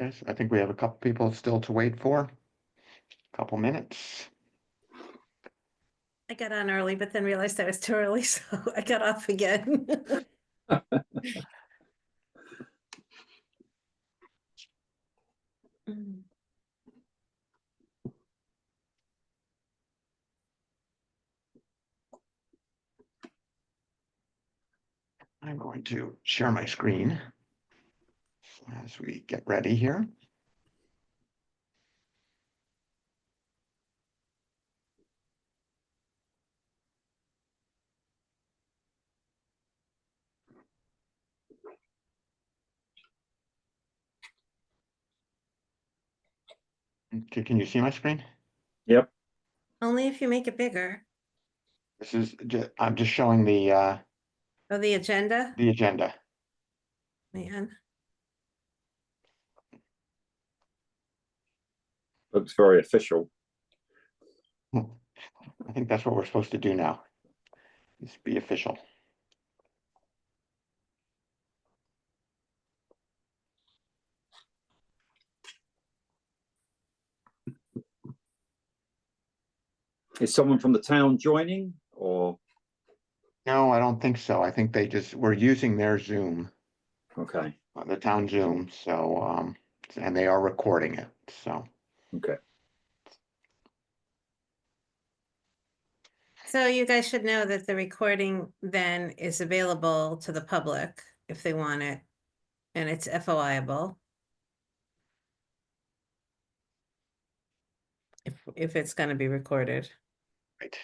Okay, so I think we have a couple people still to wait for. A couple minutes. I got on early, but then realized I was too early, so I got off again. Mm. I'm going to share my screen as we get ready here. Okay, can you see my screen? Yep. Only if you make it bigger. This is I'm just showing Oh, the agenda? the agenda. Man. Looks very official. I think that's what we're supposed to do now, is be official. Is someone from the town joining, or? No, I don't think so. I think we're using their Zoom, Okay. the town Zoom, so and they are recording it, so. Okay. So you guys should know that the recording then is available to the public if they want it, and it's FOIable. If it's going to be recorded. Right.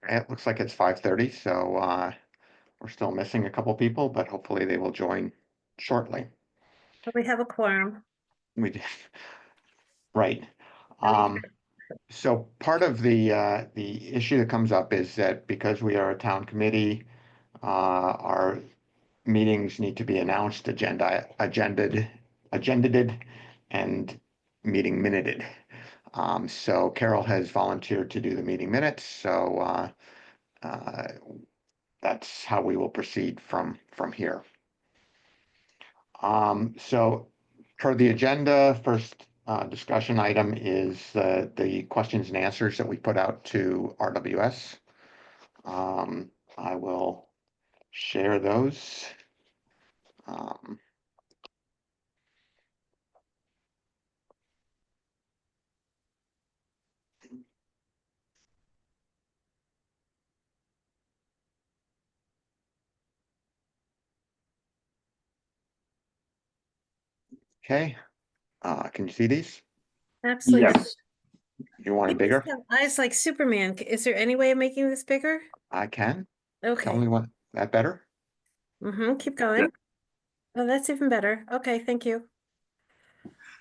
It looks like it's 5:30, so we're still missing a couple people, but hopefully they will join shortly. But we have a quorum. We did. Right. Okay. So part of the issue that comes up is that because we are a town committee, our meetings need to be announced, agended, and meeting minuted. So Carol has volunteered to do the meeting minutes, so that's how we will proceed from here. So per the agenda, first discussion item is the questions and answers that we put out to RWS. I will share those. Okay, can you see these? Absolutely. Yes. You want it You guys bigger? have eyes like Superman. Is there any way of making this bigger? I can. Tell Okay. me what, that better? Keep going. Oh, that's even better. Okay, thank you.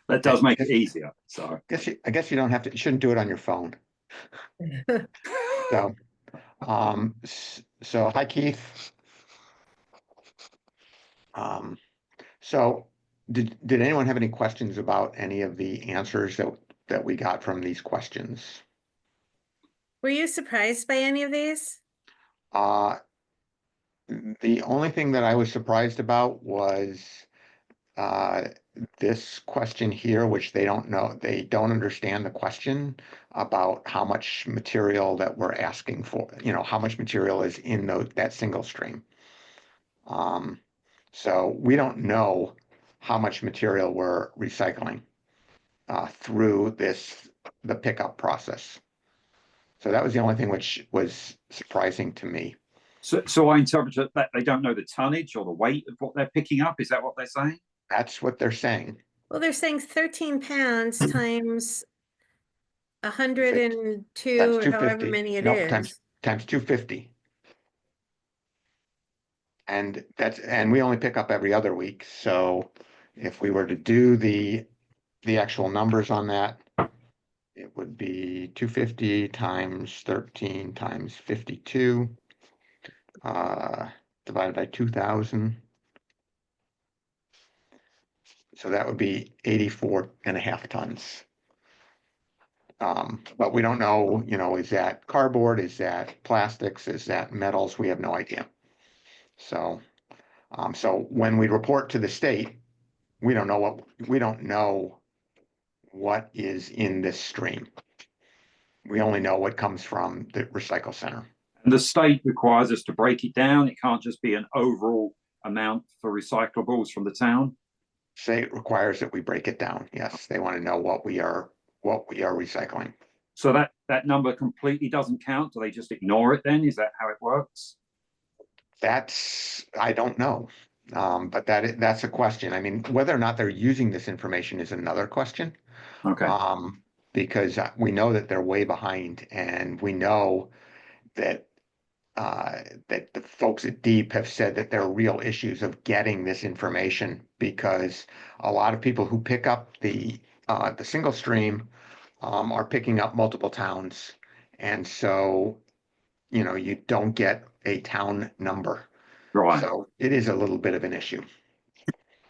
That Okay. does make it easier. So I guess you don't have to, you shouldn't do it on your phone. So, so hi Keith. So did anyone have any questions about any of the answers that we got from these questions? Were you surprised by any of these? Uh, the only thing that I was surprised about was uh, this question here, which they don't know, they don't understand the question about how much material that we're asking for, how much material is in that single stream. So we don't know how much material we're recycling through the pickup process. So that was the only thing which was surprising to me. So I interpret that they don't know the tonnage or the weight of what they're picking up. Is that what they're saying? That's what they're saying. Well, they're saying 13 pounds times 102 That's or however 250. many it Nope, times is. 250. And we only pick up every other week, so if we were to do the actual numbers on that, it would be 250 times 13 times 52, divided by 2,000. So that would be 84.5 tons. But we don't know, is that cardboard? Is that plastics? Is that metals? We have no idea. So, so when we report to the state, we don't know what is in this stream. We only know what comes from the recycle center. And the state requires us to break it down. It can't just be an overall amount for recyclables from the town. State requires that we break it down. Yes, they want to know what we are recycling. So that number completely doesn't count. Do they just ignore it then? Is that how it works? I don't know. But that's a question. I mean, whether or not they're using this information is another question. Okay. Because we know that they're way behind, and we know that that the folks at Deep have said that there are real issues of getting this information, because a lot of people who pick up the single stream are picking up multiple towns, and so you don't get a town number. Right. So it is a little bit of an issue.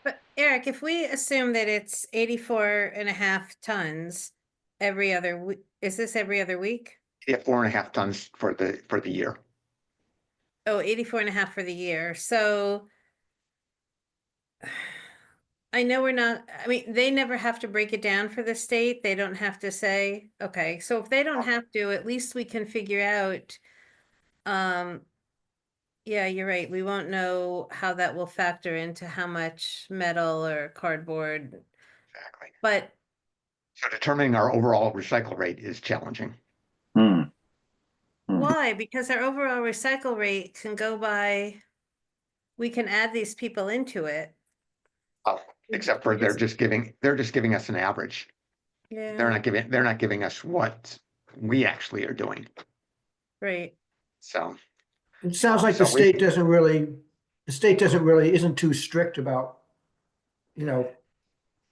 But Eric, if we assume that it's 84.5 tons every other week, is this every other week? Yeah, 4.5 tons for the year. Oh, 84.5 for the year. So I know we're not, I mean, they never have to break it down for the state. They don't have to say, okay, so if they don't have to, at least we can figure out, yeah, you're right. We won't know how that will factor into how much metal or cardboard, Exactly. but So determining our overall recycle rate is challenging. Hmm. why? Because our overall recycle rate can go by, we can add these people into it. Oh, except for they're just giving us an average. They're Yeah, not giving us what we actually are doing. right. So It sounds like so the state isn't too strict about,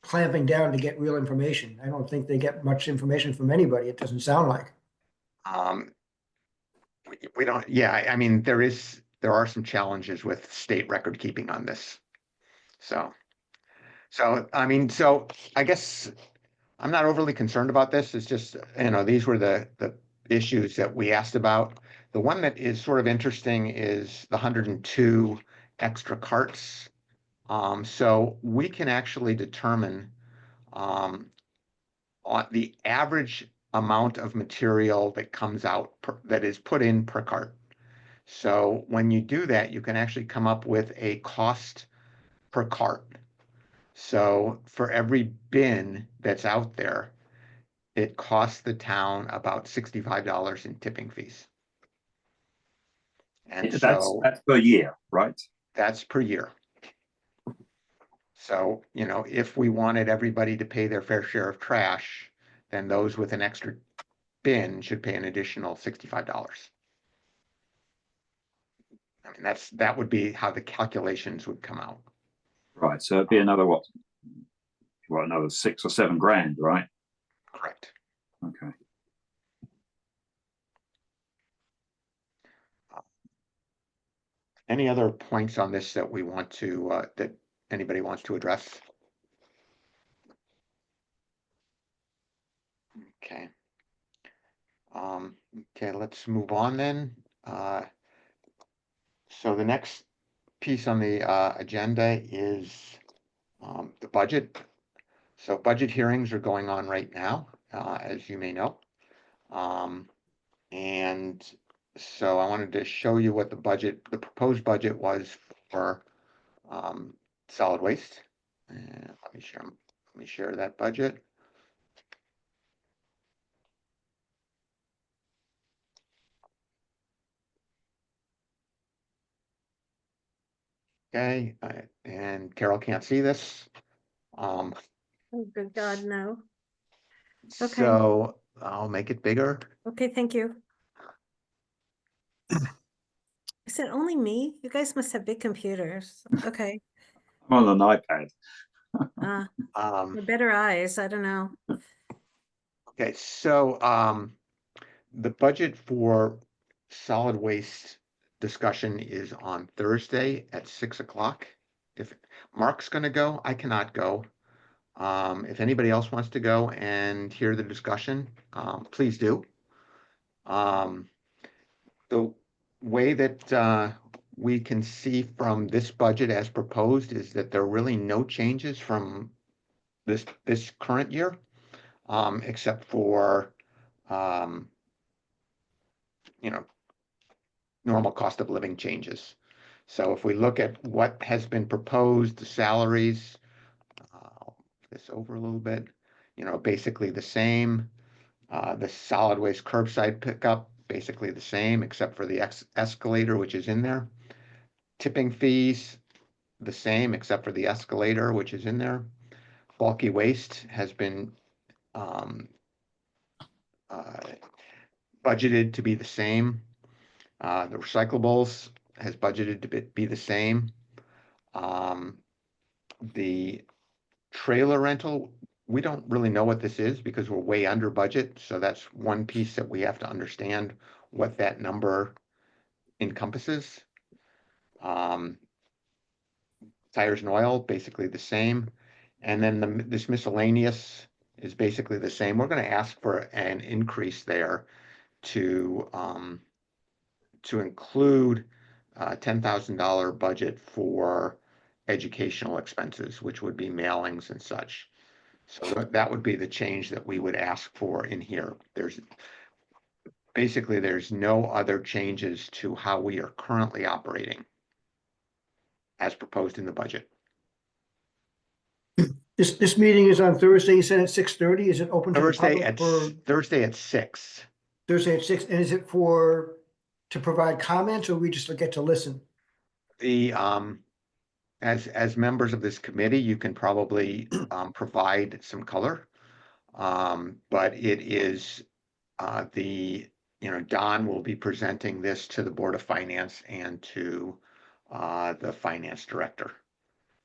clamping down to get real information. I don't think they get much information from anybody. It doesn't sound like. um we don't, yeah, I mean there are some challenges with state record keeping on this. So I mean, so I guess I'm not overly concerned about this. It's just, these were the issues that we asked about. The one that is sort of interesting is the 102 extra carts. So we can actually determine on the average amount of material that comes out that is put in per cart. So when you do that, you can actually come up with a cost per cart. So for every bin that's out there, it costs the town about $65 in tipping fees. And so That's per year, right? that's per year. So, if we wanted everybody to pay their fair share of trash, then those with an extra bin should pay an additional $65. I mean, that would be how the calculations would come out. Right. So it'd be another another 6 or 7 grand, right? Correct. Okay. Any other points on this that we want to, that anybody wants to address? Okay. Okay, let's move on then. So the next piece on the agenda is the budget. So budget hearings are going on right now, as you may know. And so I wanted to show you what the proposed budget was for solid waste. And let me share that budget. Okay, and Carol can't see this. Oh, good God, no. Okay. So I'll make it bigger. Okay, thank you. Is it only me? You guys must have big computers. Okay. I'm on an iPad. Uh, Um, or better eyes. I don't know. okay, so, the budget for solid waste discussion is on Thursday at 6 o'clock. If Mark's gonna go, I cannot go. If anybody else wants to go and hear the discussion, please do. The way that we can see from this budget as proposed is that there are really no changes from this current year, except for um, you know, normal cost of living changes. So if we look at what has been proposed, the salaries, I'll move this over a little bit, basically the same. The solid waste curbside pickup, basically the same, except for the escalator, which is in there. Tipping fees, the same, except for the escalator, which is in there. Bulky waste has been um, uh, budgeted to be the same. The recyclables has budgeted to be the same. The trailer rental, we don't really know what this is because we're way under budget. So that's one piece that we have to understand what that number encompasses. Um, Tires and oil, basically the same. And then this miscellaneous is basically the same. We're going to ask for an increase there to include a $10,000 budget for educational expenses, which would be mailings and such. So that would be the change that we would ask for in here. There's no other changes to how we are currently operating as proposed in the budget. This meeting is on Thursday, you said at 6:30. Is it open to the public for Thursday at 6. Thursday at 6? And is it to provide comments, or we just get to listen? The as members of this committee, you can probably provide some color, but it is Don will be presenting this to the Board of Finance and to the finance director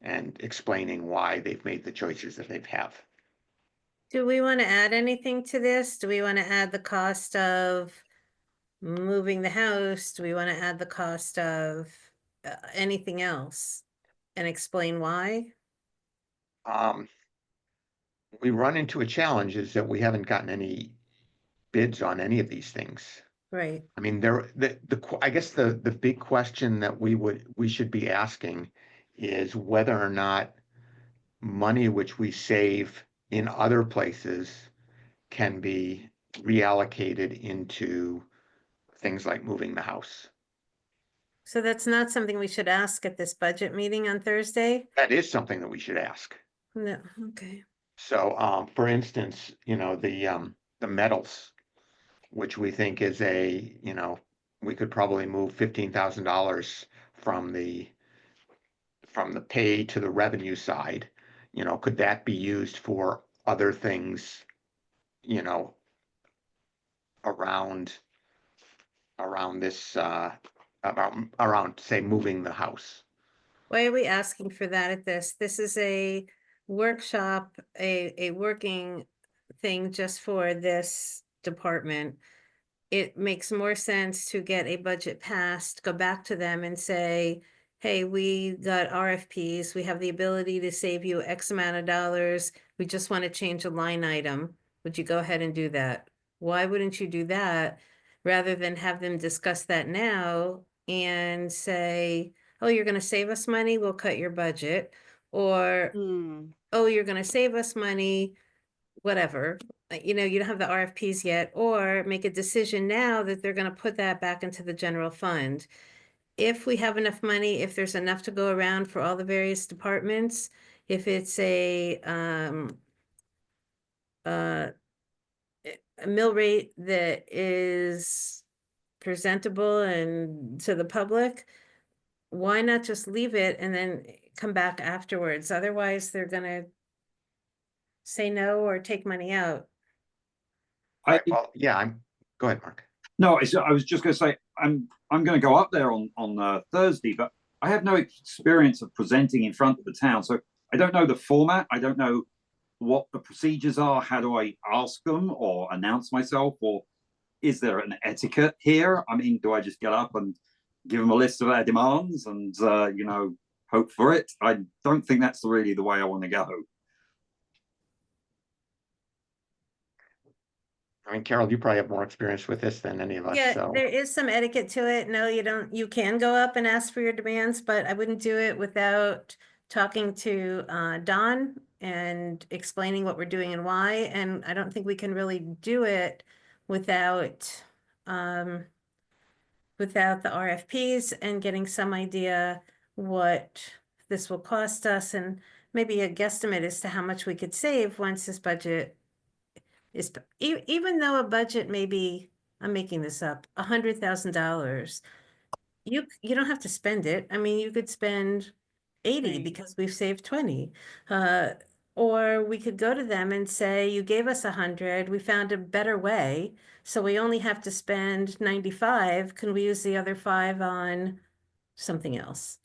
and explaining why they've made the choices that they've have. Do we want to add anything to this? Do we want to add the cost of moving the house? Do we want to add the cost of anything else and explain why? We run into a challenge is that we haven't gotten any bids on any of these things. Right. I mean, I guess the big question that we should be asking is whether or not money which we save in other places can be reallocated into things like moving the house. So that's not something we should ask at this budget meeting on Thursday? That is something that we should ask. No, okay. So, for instance, the metals, which we think is we could probably move $15,000 from the pay to the revenue side. Could that be used for other things, around this, around, say, moving the house? Why are we asking for that at this? This is a workshop, a working thing just for this department. It makes more sense to get a budget passed, go back to them and say, hey, we got RFPs, we have the ability to save you X amount of dollars. We just want to change a line item. Would you go ahead and do that? Why wouldn't you do that rather than have them discuss that now and say, oh, you're going to save us money, we'll cut your budget, or oh, you're going to save us money, whatever. You don't have the RFPs yet, or make a decision now that they're going to put that back into the general fund. If we have enough money, if there's enough to go around for all the various departments, if it's a mill rate that is presentable and to the public, why not just leave it and then come back afterwards? Otherwise, they're gonna say no or take money out. Right, well, yeah, go ahead, Mark. No, I was just going to say, I'm going to go up there on Thursday, but I have no experience of presenting in front of the town, so I don't know the format. I don't know what the procedures are. How do I ask them or announce myself, or is there an etiquette here? I mean, do I just get up and give them a list of our demands and hope for it? I don't think that's really the way I want to go. I mean, Carol, you probably have more experience with this than any of us, Yeah, so. there is some etiquette to it. No, you don't, you can go up and ask for your demands, but I wouldn't do it without talking to Don and explaining what we're doing and why. And I don't think we can really do it without without the RFPs and getting some idea what this will cost us and maybe a guesstimate as to how much we could save once this budget is, even though a budget may be, I'm making this up, $100,000, you don't have to spend it. I mean, you could spend 80 Right. because we've saved 20. Or we could go to them and say, you gave us 100, we found a better way, so we only have to spend 95. Can we use the other 5 on something else?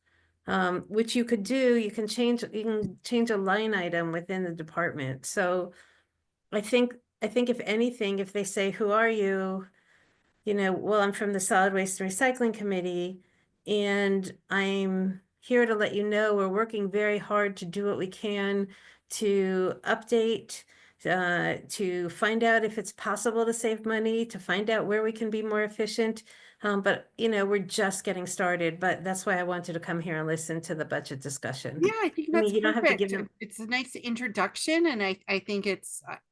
Which you could do, you can change a line item within the department. So I think if anything, if they say, who are you? Well, I'm from the Solid Waste and Recycling Committee, and I'm here to let you know we're working very hard to do what we can to update, to find out if it's possible to save money, to find out where we can be more efficient. But we're just getting started, but that's why I wanted to come here and listen to the budget discussion. Yeah, I think I mean, that's you don't have to give perfect. them. It's a nice introduction, and I think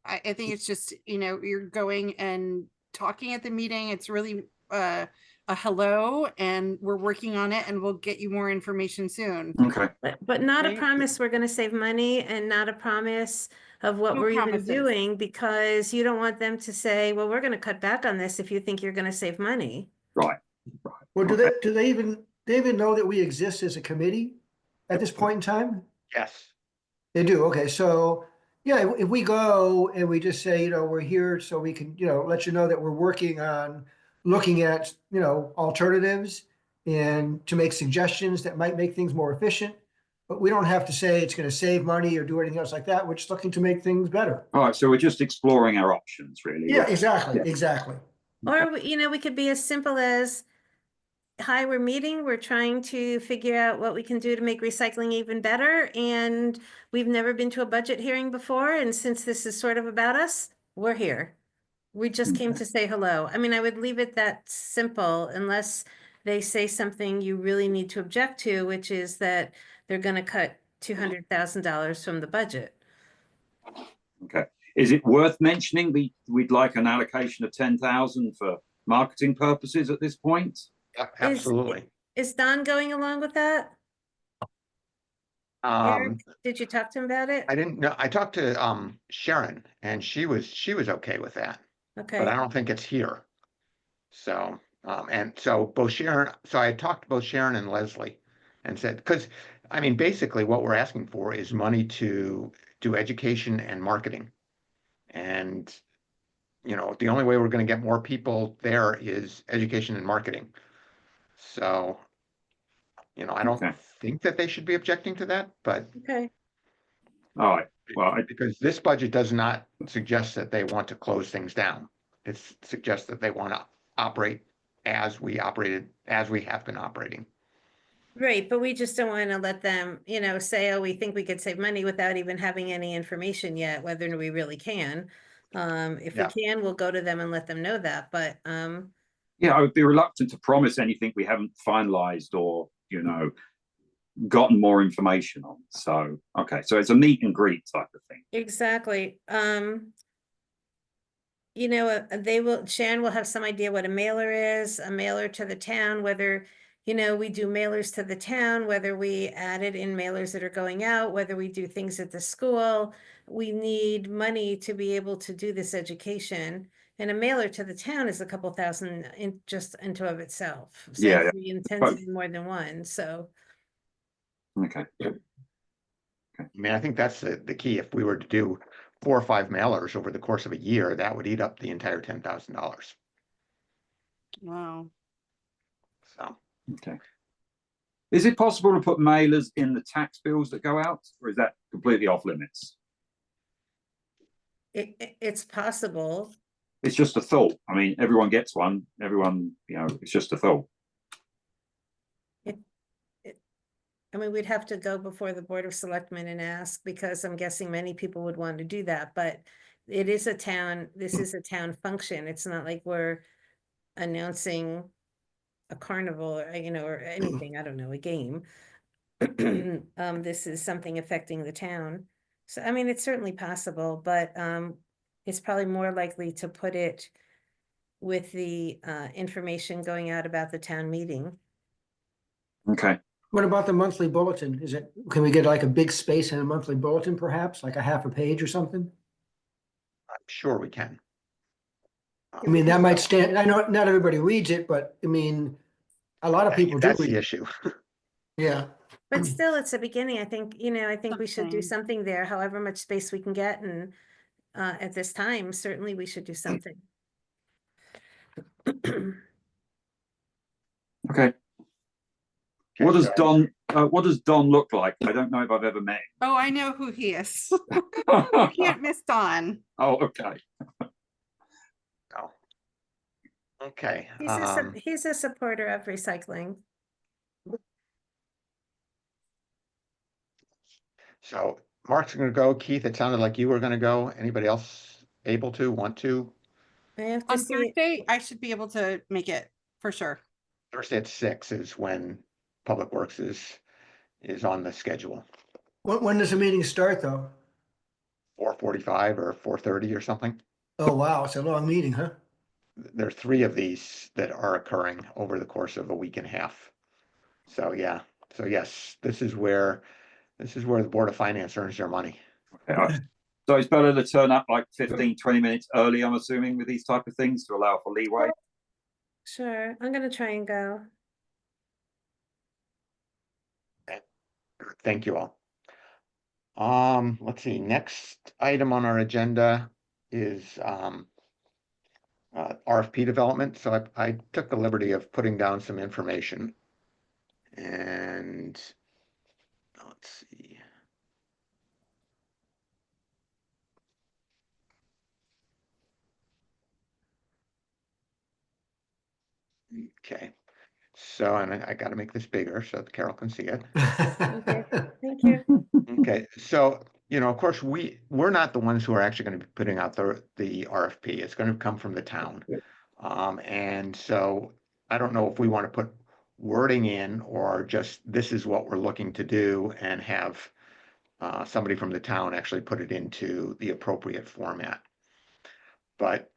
I think it's just, you're going and talking at the meeting. It's really a hello, and we're working on it, and we'll get you more information soon. Okay. But not a Right. promise we're gonna save money and not a promise of what No we're even promises. doing, because you don't want them to say, well, we're gonna cut back on this if you think you're gonna save money. Right. Well, Okay. do they even know that we exist as a committee at this point in time? Yes, They do, okay, so, yeah, if we go and we just say, we're here so we can, let you know that we're working on looking at, alternatives and to make suggestions that might make things more efficient, but we don't have to say it's gonna save money or do anything else like that, we're just looking to make things better. All right. So we're just exploring our options, really. Yeah, exactly, Yeah. exactly. Or, we could be as simple as, hi, we're meeting, we're trying to figure out what we can do to make recycling even better, and we've never been to a budget hearing before, and since this is sort of about us, we're here. We just came to say hello. I mean, I would leave it that simple unless they say something you really need to object to, which is that they're gonna cut $200,000 from the budget. Okay. Is it worth mentioning we'd like an allocation of 10,000 for marketing purposes at this point? absolutely. Is Don going along with that? Eric, did you talk to him about it? I didn't know, I talked to Sharon and she was okay with that, but I Okay, don't think it's here. So, and so both Sharon, so I talked to both Sharon and Leslie and said, because I mean, basically what we're asking for is money to do education and marketing. And, the only way we're going to get more people there is education and marketing. So, I don't Okay. think that they should be objecting to that, but okay. All right. Well, because this budget does not suggest that they want to close things down. It suggests that they want to operate as we have been operating. Right, but we just don't want to let them, say, oh, we think we could save money without even having any information yet, whether we really can. If we Yeah. can, we'll go to them and let them know that, but, yeah, I would be reluctant to promise anything we haven't finalized or, gotten more information on. So, okay. So it's a meet and greet type of thing. exactly. Sharon will have some idea what a mailer is, a mailer to the town, whether, we do mailers to the town, whether we add it in mailers that are going out, whether we do things at the school. We need money to be able to do this education. And a mailer to the town is a couple thousand into of itself. So Yeah, we intend to do more than one, so. Okay. I mean, I think that's the key. If we were to do 4 or 5 mailers over the course of a year, that would eat up the entire $10,000. Wow. So, Okay. Is it possible to put mailers in the tax bills that go out, or is that completely off limits? It's possible. It's just a thought. I mean, everyone gets one. Everyone, it's just a thought. I mean, we'd have to go before the Board of Selectmen and ask, because I'm guessing many people would want to do that, but it is a town, this is a town function. It's not like we're announcing a carnival or, or anything, I don't know, a game. This is something affecting the town. So, I mean, it's certainly possible, but, it's probably more likely to put it with the, information going out about the town meeting. Okay. What about the monthly bulletin? Can we get like a big space in a monthly bulletin perhaps, like a half a page or something? I'm sure we can. I mean, that might So, stand, I know not everybody reads it, but I mean, a lot of people do that's read the it. issue. Yeah. But still, it's a beginning. I think, I think we should do Something. something there, however much space we can get, and at this time, certainly we should do something. Okay. What does Don look like? I don't know if I've ever met Oh, I know who he is. him. You can't miss Don. Oh, okay. Oh. Okay. He's a supporter of recycling. So Mark's gonna go. Keith, it sounded like you were gonna go. Anybody else able to, want to? I have to On see, Thursday, I should be able to make it for sure. Thursday at 6 is when Public Works is on the schedule. When does the meeting start though? 4:45 or 4:30 or something. Oh, wow, it's a long meeting, huh? There are 3 of these that are occurring over the course of a week and a half. So yeah. So yes, this is where the Board of Finance earns their money. Okay. So it's better to turn up like 15, 20 minutes early, I'm assuming, with these type of things to allow for leeway. sure, I'm gonna try and go. Thank you all. Let's see, next item on our agenda is RFP development. So I took the liberty of putting down some information. And let's see. Okay. So, and I got to make this bigger so that Carol can see it. Okay, thank you. Okay, so, of course, we're not the ones who are actually going to be putting out the RFP. It's going to come from the town. And so I don't know if we want to put wording in or just this is what we're looking to do and have somebody from the town actually put it into the appropriate format. But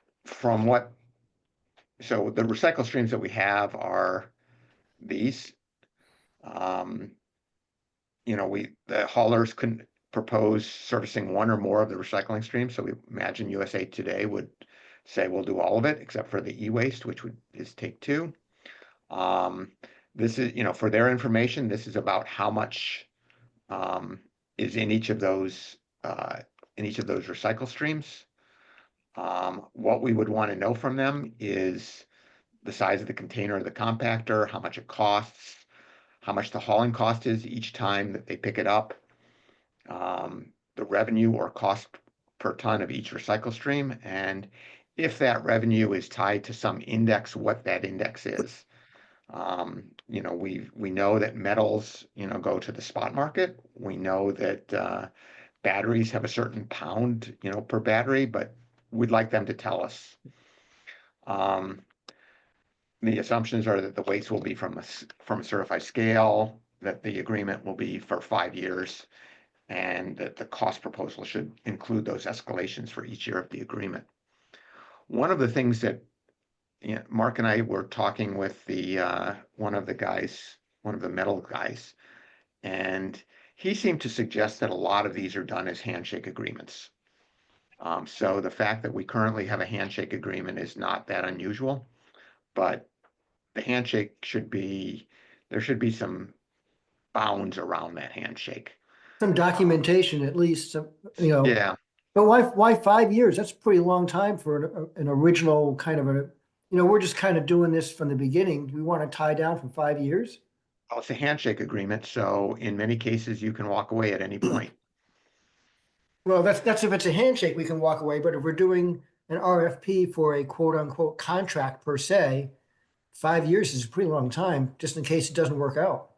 so the recycle streams that we have are these. The haulers can propose servicing one or more of the recycling streams. So we imagine USA Today would say we'll do all of it except for the e-waste, which is take 2. This is, for their information, this is about how much is in each of those recycle streams. What we would want to know from them is the size of the container of the compactor, how much it costs, how much the hauling cost is each time that they pick it up, the revenue or cost per ton of each recycle stream, and if that revenue is tied to some index, what that index is. We know that metals, go to the spot market. We know that batteries have a certain pound, per battery, but we'd like them to tell us. The assumptions are that the waste will be from a certified scale, that the agreement will be for 5 years, and that the cost proposal should include those escalations for each year of the agreement. One of the things that Mark and I were talking with one of the metal guys, and he seemed to suggest that a lot of these are done as handshake agreements. So the fact that we currently have a handshake agreement is not that unusual, but the handshake there should be some bounds around that handshake. Some documentation at least, Yeah, but why 5 years? That's a pretty long time for an original kind of we're just kind of doing this from the beginning. Do we want to tie down for 5 years? Well, it's a handshake agreement, so in many cases, you can walk away at any point. Well, that's if it's a handshake, we can walk away, but if we're doing an RFP for a quote unquote contract per se, 5 years is a pretty long time, just in case it doesn't work out.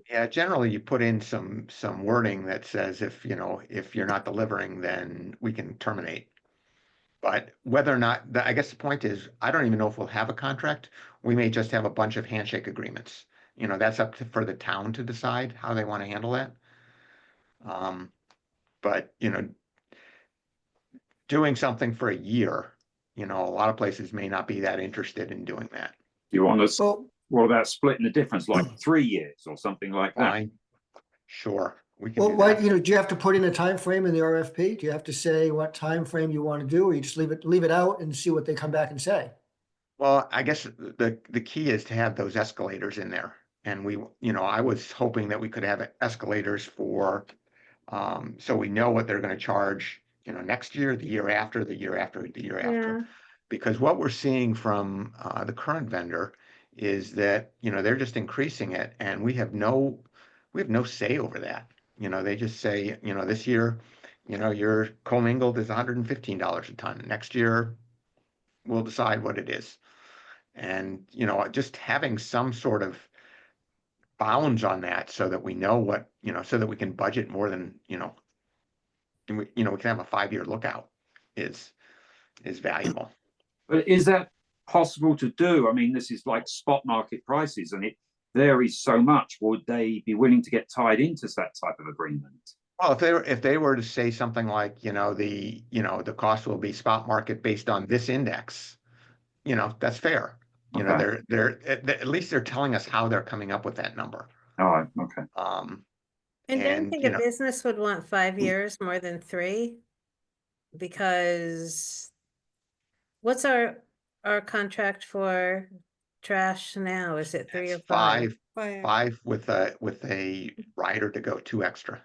Yeah, generally you put in some wording that says if, if you're not delivering, then we can terminate. But whether or not, I guess the point is, I don't even know if we'll have a contract. We may just have a bunch of handshake agreements. That's up for the town to decide how they want to handle that. But, doing something for a year, a lot of places may not be that interested in doing that. You want us? Well, What about splitting the difference, like 3 years or something like that? Fine, sure, we can well, do why, that. do you have to put in a time frame in the RFP? Do you have to say what time frame you want to do, or you just leave it out and see what they come back and say? Well, I guess the key is to have those escalators in there. And I was hoping that we could have escalators for, so we know what they're going to charge, next year, the year after, the year after, the year after. Yeah, Because what we're seeing from the current vendor is that, they're just increasing it and we have no say over that. They just say, this year, your commingled is $115 a ton. Next year, we'll decide what it is. And, just having some sort of bounds on that so that we know what, so that we can budget more than, and we can have a 5-year lookout is valuable. But is that possible to do? I mean, this is like spot market prices and it varies so much. Would they be willing to get tied into that type of agreement? Well, if they were to say something like, the cost will be spot market based on this index, that's fair. Okay. At least they're telling us how they're coming up with that number. All right. Okay. I don't And, think a business would want 5 years more than 3. Because what's our contract for trash now? Is it 3 or 5? five with a rider to go 2 extra.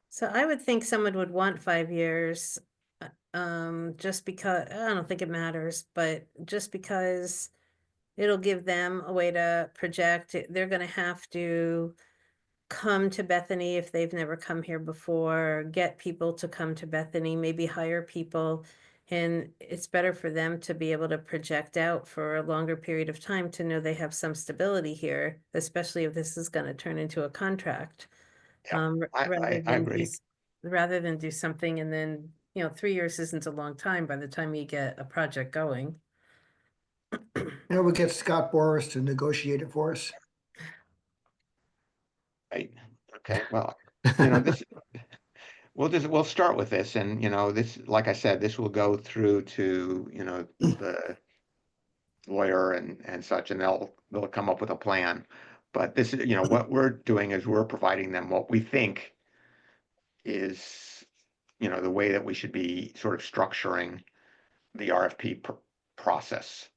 So I would think someone would want 5 years, just because, I don't think it matters, but just because it'll give them a way to project. They're gonna have to come to Bethany if they've never come here before, get people to come to Bethany, maybe hire people. And it's better for them to be able to project out for a longer period of time to know they have some stability here, especially if this is gonna turn into a contract. Yeah, I agree. Rather than do something and then, 3 years isn't a long time by the time you get a project going. We get Scott Boris to negotiate it for us. Right. Okay, well, this, we'll start with this and, this, like I said, this will go through to, the lawyer and such, and they'll come up with a plan. But this is, what we're doing is we're providing them what we think is, the way that we should be sort of structuring the RFP process.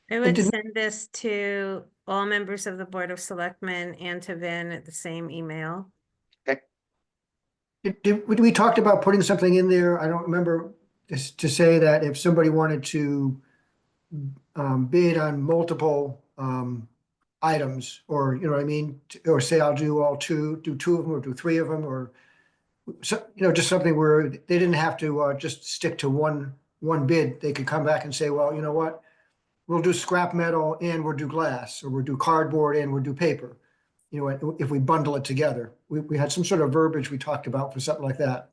I And would did- send this to all members of the Board of Selectmen and to Vin at the same email. we talked about putting something in there, I don't remember, just to say that if somebody wanted to bid on multiple items, or, you know what I mean? Or say, I'll do do 2 of them, or do 3 of them, or so, just something where they didn't have to just stick to one bid. They could come back and say, well, you know what? We'll do scrap metal and we'll do glass, or we'll do cardboard and we'll do paper. If we bundle it together, we had some sort of verbiage we talked about for something like that.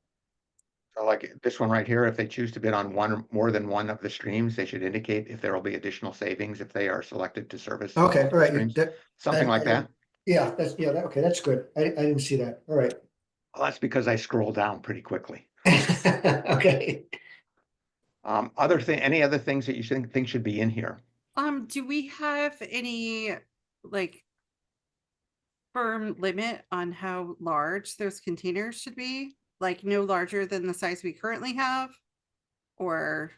So like this one right here, if they choose to bid on one or more than one of the streams, they should indicate if there will be additional savings if they are selected to service Okay, all multiple right. streams. Something like that. Yeah, okay, that's good. I didn't see that. All right. Well, that's because I scroll down pretty quickly. Okay. Any other things that you think should be in here? Do we have any like firm limit on how large those containers should be? Like no larger than the size we currently have? Or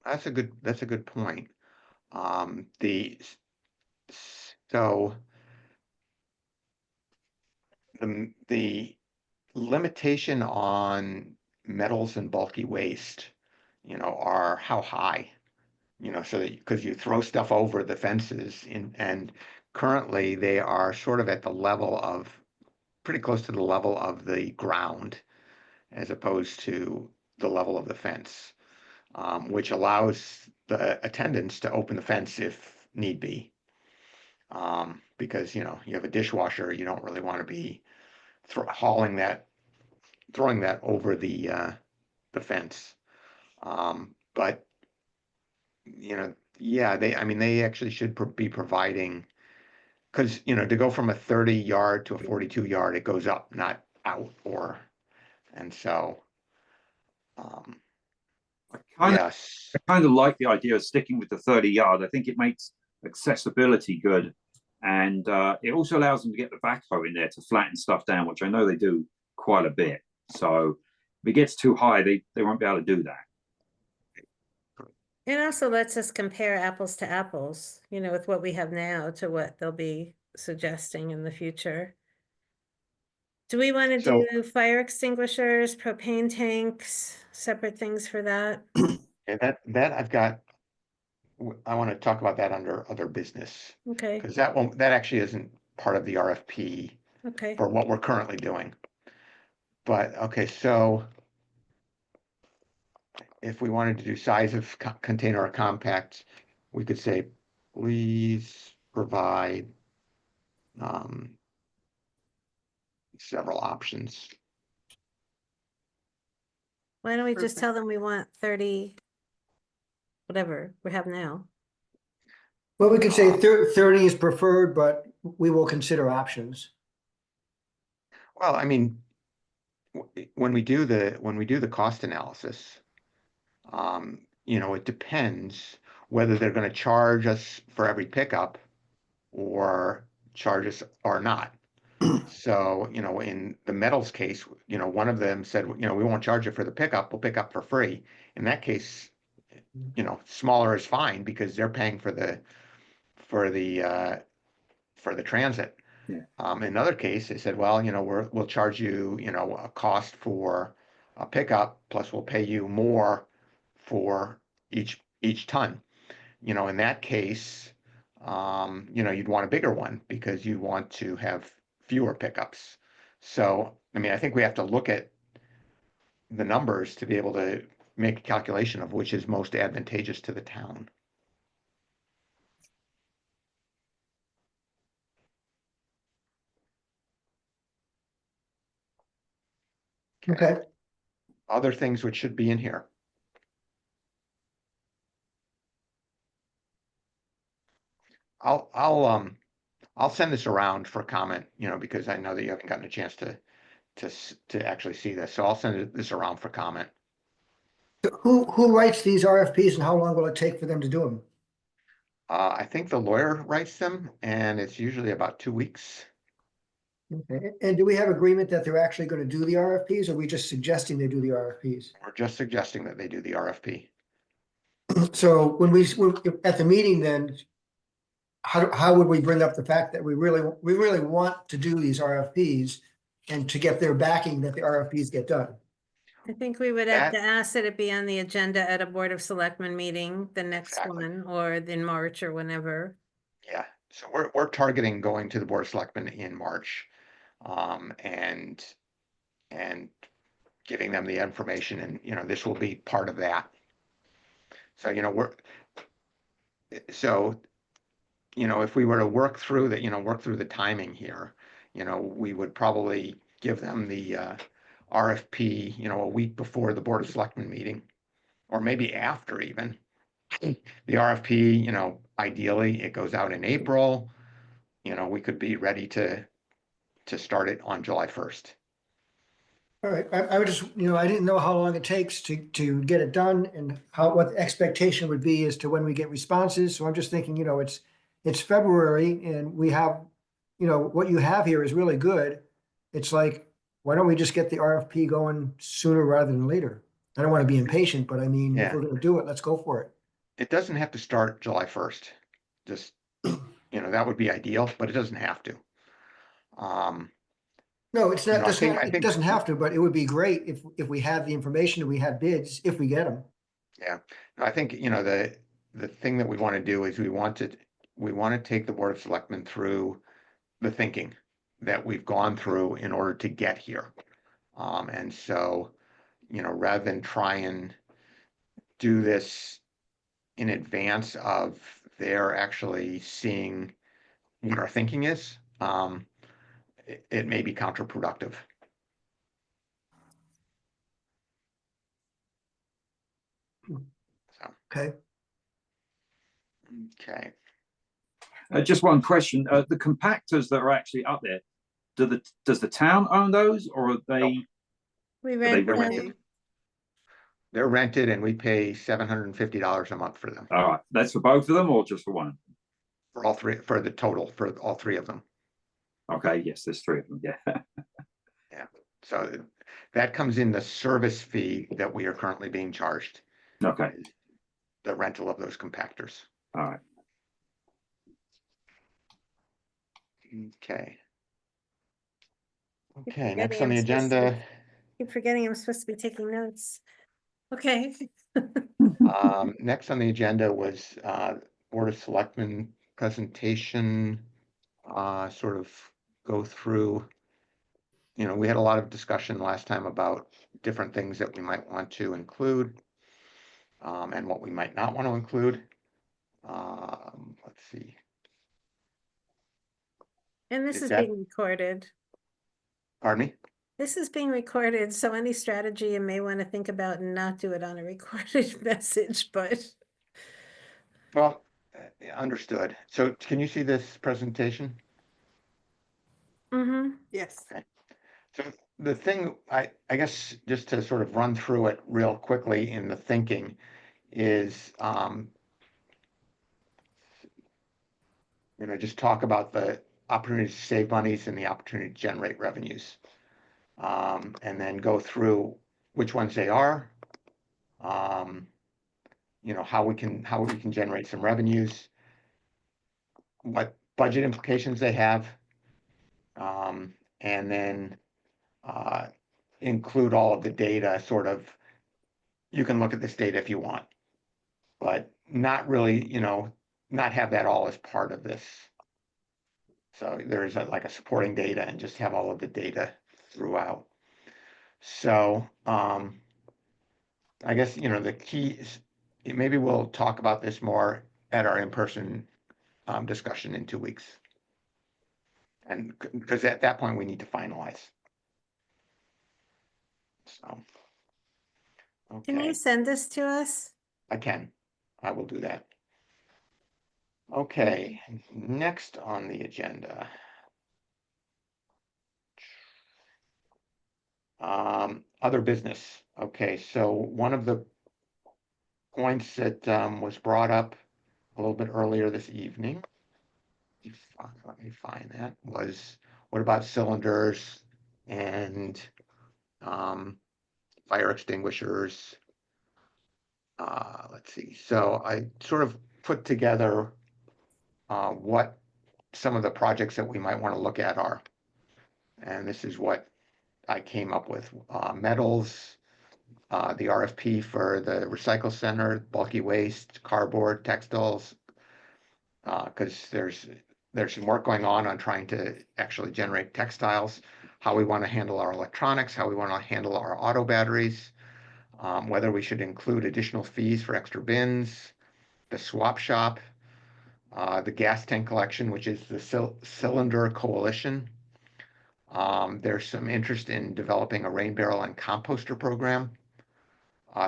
That's a good point. So the limitation on metals and bulky waste are how high, so that, because you throw stuff over the fences and currently they are sort of at the level of, pretty close to the level of the ground as opposed to the level of the fence, which allows the attendants to open the fence if need be. Because, you have a dishwasher, you don't really want to be throwing that over the fence. But, yeah, they actually should be providing, because, to go from a 30 yard to a 42 yard, it goes up, not out, and so, I kind of yes. I kind of like the idea of sticking with the 30-yard. I think it makes accessibility good. And it also allows them to get the backhoe in there to flatten stuff down, which I know they do quite a bit. So if it gets too high, they won't be able to do that. It also lets us compare apples to apples, with what we have now to what they'll be suggesting in the future. Do we want to So- do fire extinguishers, propane tanks, separate things for that? And that I've got, I want to talk about that under other business, Okay, because that actually isn't part of the RFP okay. for what we're currently doing. But, okay, so if we wanted to do size of container or compact, we could say, please provide several options. Why don't we just Perfect. tell them we want 30, whatever we have now? Well, we could say 30 is preferred, but we will consider options. Well, when we do the cost analysis, it depends whether they're going to charge us for every pickup or charge us or not. So, in the metals case, one of them said, we won't charge you for the pickup, we'll pick up for free. In that case, smaller is fine because they're paying for the transit. Yeah. In another case, they said, well, we'll charge you, a cost for a pickup, plus we'll pay you more for each ton. In that case, you'd want a bigger one because you want to have fewer pickups. So, I think we have to look at the numbers to be able to make a calculation of which is most advantageous to the town. Okay. Other things which should be in here. I'll send this around for comment, because I know that you haven't gotten a chance to actually see this. So I'll send this around for comment. Who writes these RFPs and how long will it take for them to do them? I think the lawyer writes them, and it's usually about 2 weeks. Okay. And do we have agreement that they're actually going to do the RFPs, or are we just suggesting they do the RFPs? We're just suggesting that they do the RFP. So when at the meeting, then how would we bring up the fact that we really want to do these RFPs and to get their backing that the RFPs get done? I think we would have to ask that it be on the agenda at a Board of Selectmen meeting, the next Exactly. one, or in March or whenever. Yeah, so we're targeting going to the Board of Selectmen in March, and giving them the information, and this will be part of that. So if we were to work through the timing here, we would probably give them the RFP, a week before the Board of Selectmen meeting, or maybe after even. The RFP, ideally it goes out in April. We could be ready to start it on July 1st. All right, I would just, I didn't know how long it takes to get it done and what the expectation would be as to when we get responses. So I'm just thinking, it's February and we have, what you have here is really good. It's like, why don't we just get the RFP going sooner rather than later? I don't want to be impatient, but if Yeah. we're going to do it, let's go for it. It doesn't have to start July 1st. Just, that would be ideal, but it doesn't have to. No, it's not, I think it doesn't have to, but it would be great if we had the information and we had bids, if we get them. Yeah, no, I think, the thing that we want to do is we want to take the Board of Selectmen through the thinking that we've gone through in order to get here. And so, rather than try and do this in advance of their actually seeing what our thinking is, it may be counterproductive. So, Okay. okay. Just one question: the compactors that are actually up there, does the town own those, or are they? We Are they rent rented? them. They're rented and we pay $750 a month for them, All right, that's for both of them, or just for one? for all three, for the total, for all three of them. Okay, yes, there's three of them. Yeah. Yeah. So that comes in the service fee that we are currently being charged, Okay. the rental of those compactors. All right. Okay. Keep Okay, next forgetting on the I'm supposed to be- agenda, Keep forgetting I'm supposed to be taking notes. Okay. next on the agenda was Board of Selectmen presentation, sort of go through, we had a lot of discussion last time about different things that we might want to include, and what we might not want to include. Let's see. And this Is is that- being recorded. Pardon me? This is being recorded, so any strategy you may want to think about and not do it on a recorded message, but Well, understood. So can you see this presentation? Yes. Okay. So the thing, I guess, just to sort of run through it real quickly in the thinking is, just talk about the opportunity to save monies and the opportunity to generate revenues. And then go through which ones they are, how we can generate some revenues, what budget implications they have, and then include all of the data. Sort of, you can look at this data if you want, but not really, not have that all as part of this. So there's like a supporting data and just have all of the data throughout. So I guess, the key is, maybe we'll talk about this more at our in-person discussion in 2 weeks. And because at that point we need to finalize. So, can you okay, send this to us? I will do that. Okay, next on the agenda. Other business. Okay, so one of the points that was brought up a little bit earlier this evening, let me find that, was what about cylinders and fire extinguishers? Let's see. So I sort of put together what some of the projects that we might want to look at are. And this is what I came up with. Metals, the RFP for the recycle center, bulky waste, cardboard, textiles, because there's some work going on trying to actually generate textiles, how we want to handle our electronics, how we want to handle our auto batteries, whether we should include additional fees for extra bins, the swap shop, the gas tank collection, which is the cylinder coalition. There's some interest in developing a rain barrel and composter program.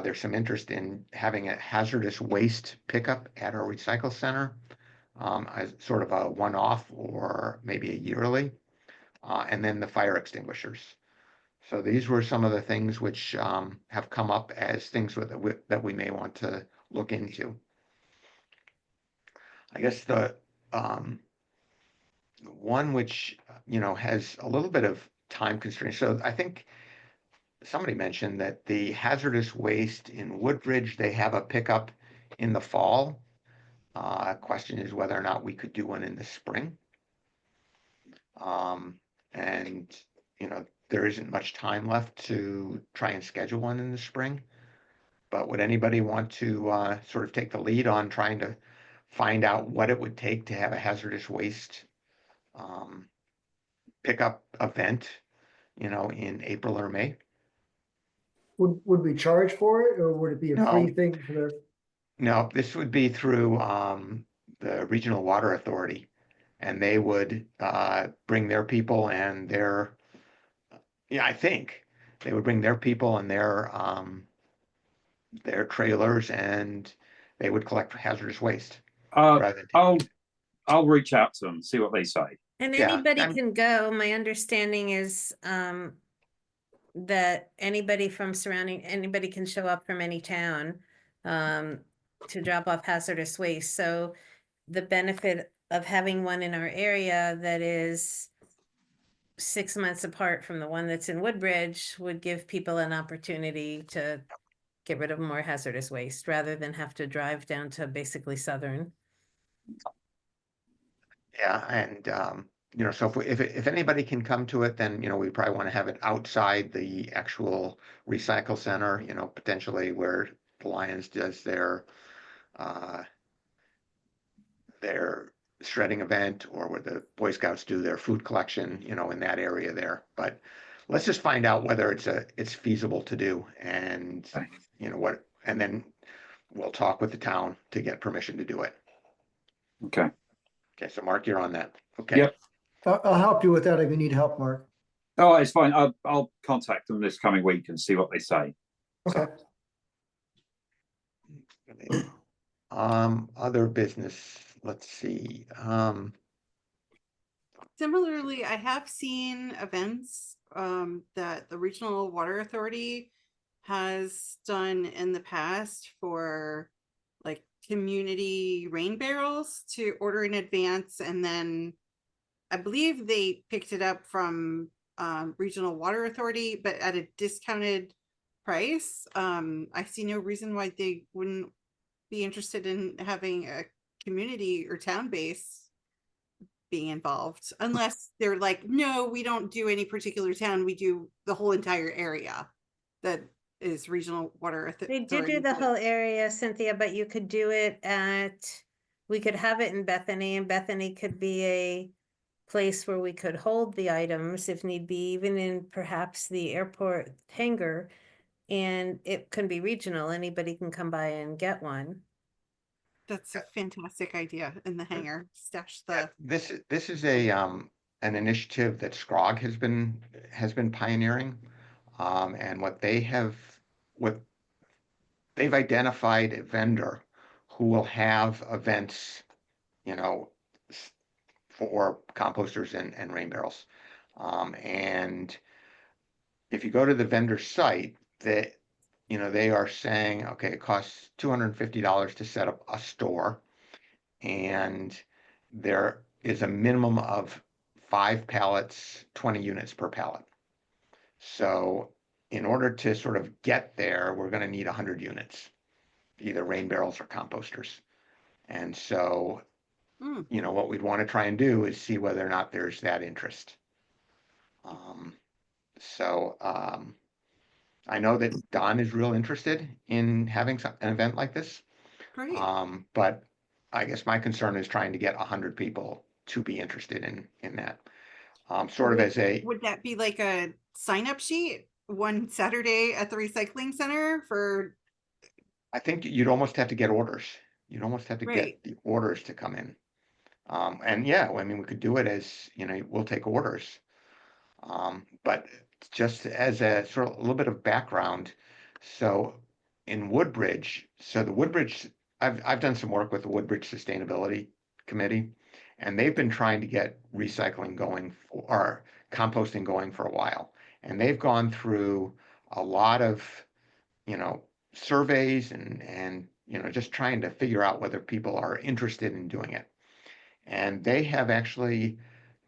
There's some interest in having a hazardous waste pickup at our recycle center, as sort of a one-off or maybe a yearly, and then the fire extinguishers. So these were some of the things which have come up as things that we may want to look into. I guess the one which, has a little bit of time constraint. So I think somebody mentioned that the hazardous waste in Woodbridge, they have a pickup in the fall. Question is whether or not we could do one in the spring. And, there isn't much time left to try and schedule one in the spring. but would anybody want to sort of take the lead on trying to find out what it would take to have a hazardous waste um, pickup event, in April or May? Would we charge for it, or would it be a free No. thing for the? No, this would be through the Regional Water Authority, and they would bring their people and I think they would bring their people and their trailers, and they would collect hazardous waste rather than I'll reach out to them, see what they say. And Yeah, anybody and- can go. My understanding is that anybody can show up from any town to drop off hazardous waste. So the benefit of having one in our area that is 6 months apart from the one that's in Woodbridge would give people an opportunity to get rid of more hazardous waste rather than have to drive down to basically Southern. Yeah, and so if anybody can come to it, then we probably want to have it outside the actual recycle center, potentially where the Lions does uh their shredding event, or where the Boy Scouts do their food collection, in that area there. But let's just find out whether it's feasible to do, and and then we'll talk with the town to get permission to do it. Okay. Okay, so Mark, you're on that. Okay. Yep. I'll help you with that if you need help, Mark. Oh, it's fine. I'll contact them this coming week and see what they say. Okay. Other business, let's see. Similarly, I have seen events that the Regional Water Authority has done in the past for like community rain barrels to order in advance, and then I believe they picked it up from Regional Water Authority, but at a discounted price. I see no reason why they wouldn't be interested in having a community or town base being involved, unless they're like, no, we don't do any particular town, we do the whole entire area that is Regional Water They Authority. do the whole area, Cynthia, but you could do it we could have it in Bethany, and Bethany could be a place where we could hold the items if need be, even in perhaps the airport hangar. And it can be regional. Anybody can come by and get one. That's a fantastic idea. In the hangar, stash the. This is an initiative that Scrog has been pioneering, and what they've identified a vendor who will have events, for composters and rain barrels, and if you go to the vendor site, they are saying, okay, it costs $250 to set up a store, and there is a minimum of 5 pallets, 20 units per pallet. So in order to sort of get there, we're going to need 100 units, either rain barrels or composters. And so, what we'd want to try and do is see whether or not there's that interest. I know that Don is real interested in having an event like this. Great. But I guess my concern is trying to get 100 people to be interested in that. Would that be like a sign up sheet one Saturday at the recycling center for? I think you'd almost have to get orders. You'd almost have to Right. get the orders to come in. And yeah, I mean, we could do it as, we'll take orders. But just as a sort of a little bit of background, so in Woodbridge, I've done some work with the Woodbridge Sustainability Committee, and they've been trying to get recycling going or composting going for a while. And they've gone through a lot of, surveys and just trying to figure out whether people are interested in doing it. And they have actually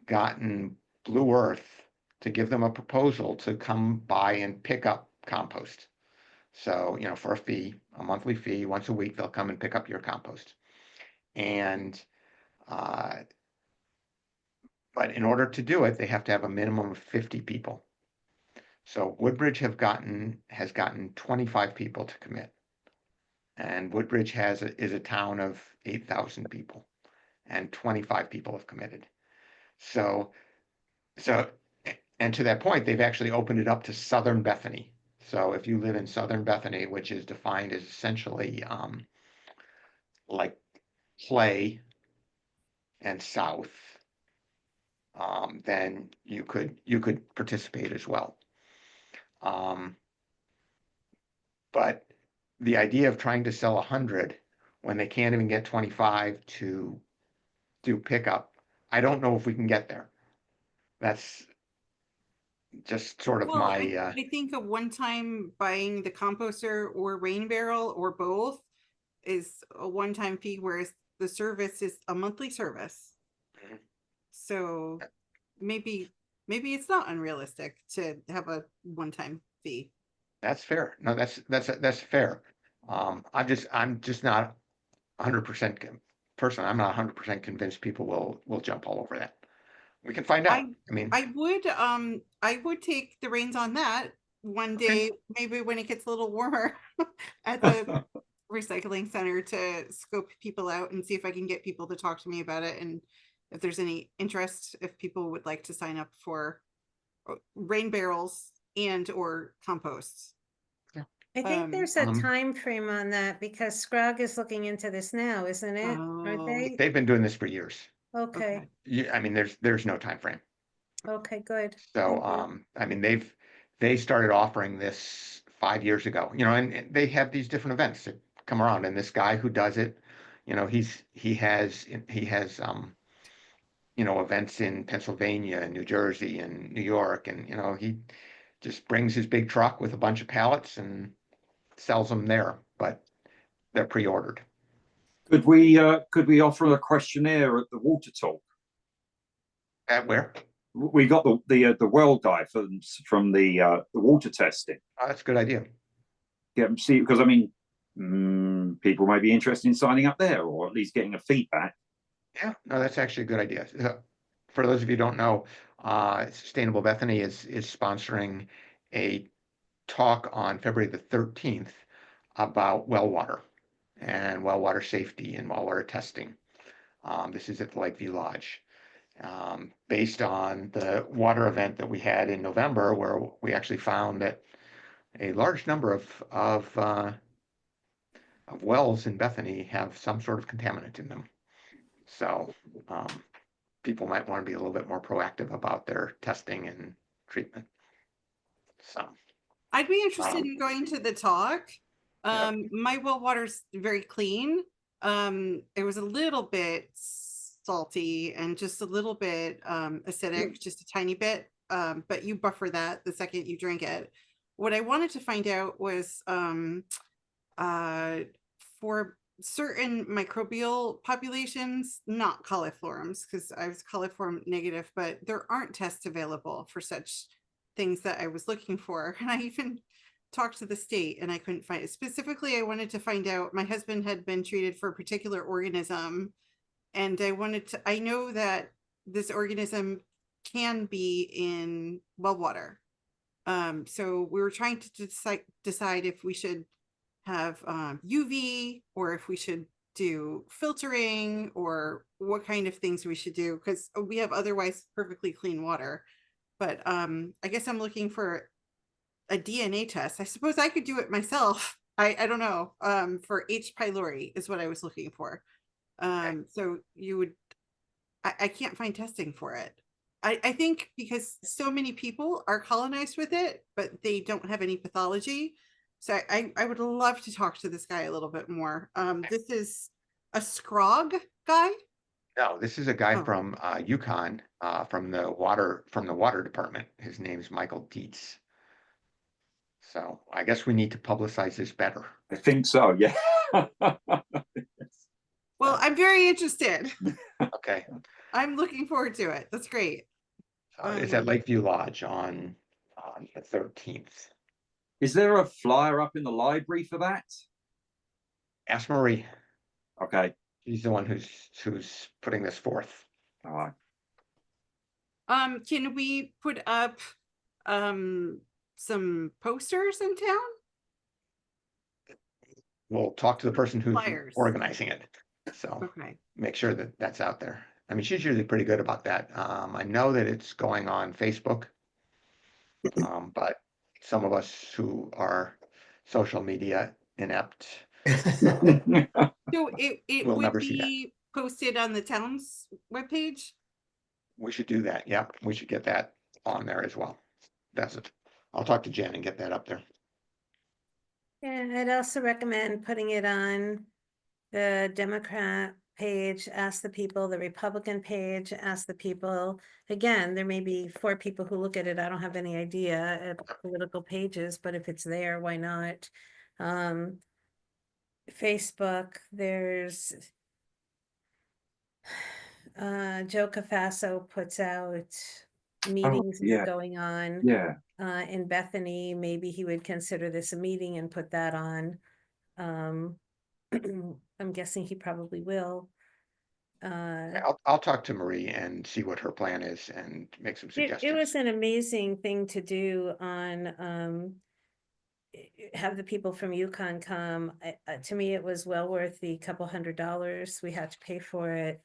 gotten Blue Earth to give them a proposal to come by and pick up compost. So, for a monthly fee, once a week, they'll come and pick up your compost. And, but in order to do it, they have to have a minimum of 50 people. So Woodbridge has gotten 25 people to commit. And Woodbridge is a town of 8,000 people, and 25 people have committed. So, so, and to that point, they've actually opened it up to Southern Bethany. So if you live in Southern Bethany, which is defined as essentially like Clay and South, then you could participate as well. But the idea of trying to sell 100 when they can't even get 25 to do pickup, I don't know if we can get there. That's just sort of Well, my I think a one-time buying the composter or rain barrel or both is a one-time fee, whereas the service is a monthly service. Mhm. So maybe it's not unrealistic to have a one-time fee. That's fair. No, that's fair. I'm just not 100% personally. I'm not 100% convinced people will jump all over that. We can find out. I mean, I would take the reins on that one okay. day, maybe when it gets a little warmer at the recycling center, to scope people out and see if I can get people to talk to me about it, and if there's any interest, if people would like to sign up for rain barrels and or composts. I think Um, there's a time frame on that because Scrog is looking into this now, isn't it? Aren't Oh, they? They've been doing this for years. Okay, I mean, there's no time frame. okay, good. So, Thank you. I mean, they started offering this 5 years ago, and they have these different events that come around. And this guy who does it, he has events in Pennsylvania and New Jersey and New York, and he just brings his big truck with a bunch of pallets and sells them there, but they're pre-ordered. could we offer a questionnaire at the water talk? At where? We got the world guy from the water testing. Oh, that's a good idea. Get them see, because I mean, people may be interested in signing up there, or at least getting a feedback. Yeah, no, that's actually a good idea. For those of you who don't know, Sustainable Bethany is sponsoring a talk on February the 13th about well water and well water safety and well water testing. This is at the Lakeview Lodge. Based on the water event that we had in November, where we actually found that a large number of wells in Bethany have some sort of contaminant in them. So people might want to be a little bit more proactive about their testing and treatment. So I'd be interested um, in going to the talk. yeah. My well water's very clean. It was a little bit salty and just a little bit acidic, just a tiny bit. But you buffer that the second you drink it. What I wanted to find out was for certain microbial populations, not coliforms, because I was coliform negative, but there aren't tests available for such things that I was looking for. And I even talked to the state and I couldn't find it. Specifically, I wanted to find out, my husband had been treated for a particular organism, and I know that this organism can be in well water. So we were trying to decide if we should have UV, or if we should do filtering, or what kind of things we should do, because we have otherwise perfectly clean water. But I guess I'm looking for a DNA test. I suppose I could do it myself. I don't know. For H. pylori is what I was looking for. So you would, I can't find testing for it. I think because so many people are colonized with it, but they don't have any pathology. So I would love to talk to this guy a little bit more. This is a Scrog guy. No, this is a guy Oh, from Yukon, from the water department. His name's Michael Dietz. So I guess we need to publicize this better. I think so. Yeah. well, I'm very interested. Okay. I'm looking forward to it. That's great. It's at Lakeview Lodge on the 13th. Is there a flyer up in the library for that? Ask Marie. Okay. She's the one who's putting this forth. All right. Can we put up some posters in town? we'll talk to the person who's Flyers. organizing it. So Okay. make sure that that's out there. I mean, she's usually pretty good about that. I know that it's going on Facebook. But some of us who are social media inept, So it we'll would never see that. be posted on the town's webpage? We should do that. Yep, we should get that on there as well. That's it. I'll talk to Jen and get that up there. And I'd also recommend putting it on the Democrat page, ask the people, the Republican page, ask the people. Again, there may be 4 people who look at it. I don't have any idea at political pages, but if it's there, why not? Facebook, there's Joe Cafaso puts out meetings yeah. going on. Yeah. In Bethany, maybe he would consider this a meeting and put that on. I'm guessing he probably will. I'll talk to Marie and see what her plan is and make some It was suggestions. an amazing thing to do on, have the people from Yukon come. To me, it was well worth the couple $100 we had to pay for it.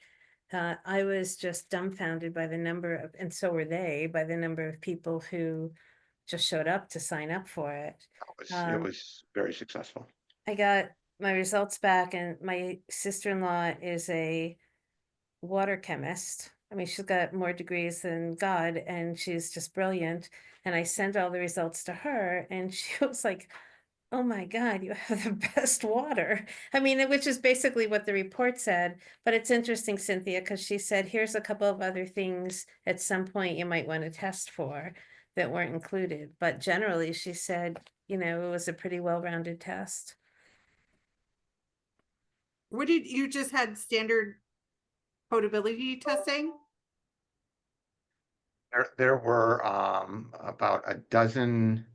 I was just dumbfounded by the number of, and so were they, by the number of people who just showed up to sign up for it. It was very successful. I got my results back, and my sister-in-law is a water chemist. I mean, she's got more degrees than God, and she's just brilliant. And I sent all the results to her, and she was like, "Oh my God, you have the best water." I mean, which is basically what the report said. But it's interesting, Cynthia, because she said, here's a couple of other things at some point you might want to test for that weren't included. But generally, she said, it was a pretty well-rounded test. What did you just had standard potability testing? There were about a dozen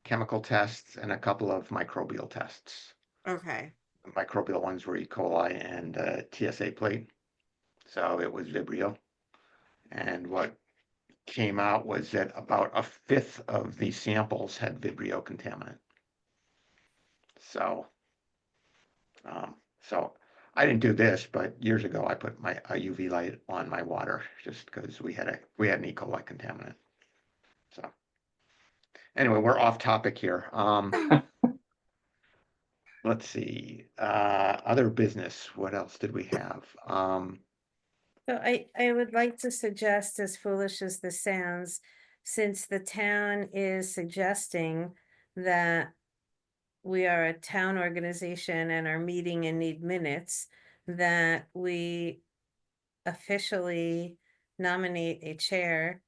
chemical tests and a couple of microbial tests. Okay. The microbial ones were E. coli and TSA plate. So it was Vibrio. And what came out was that about a fifth of the samples had Vibrio contaminant. So, so I didn't do this, but years ago I put a UV light on my water just because we had an E. coli contaminant. So anyway, we're off topic here. Let's see. Other business. What else did we have? So I would like to suggest, as foolish as this sounds, since the town is suggesting that we are a town organization and are meeting and need minutes, that we officially nominate a chair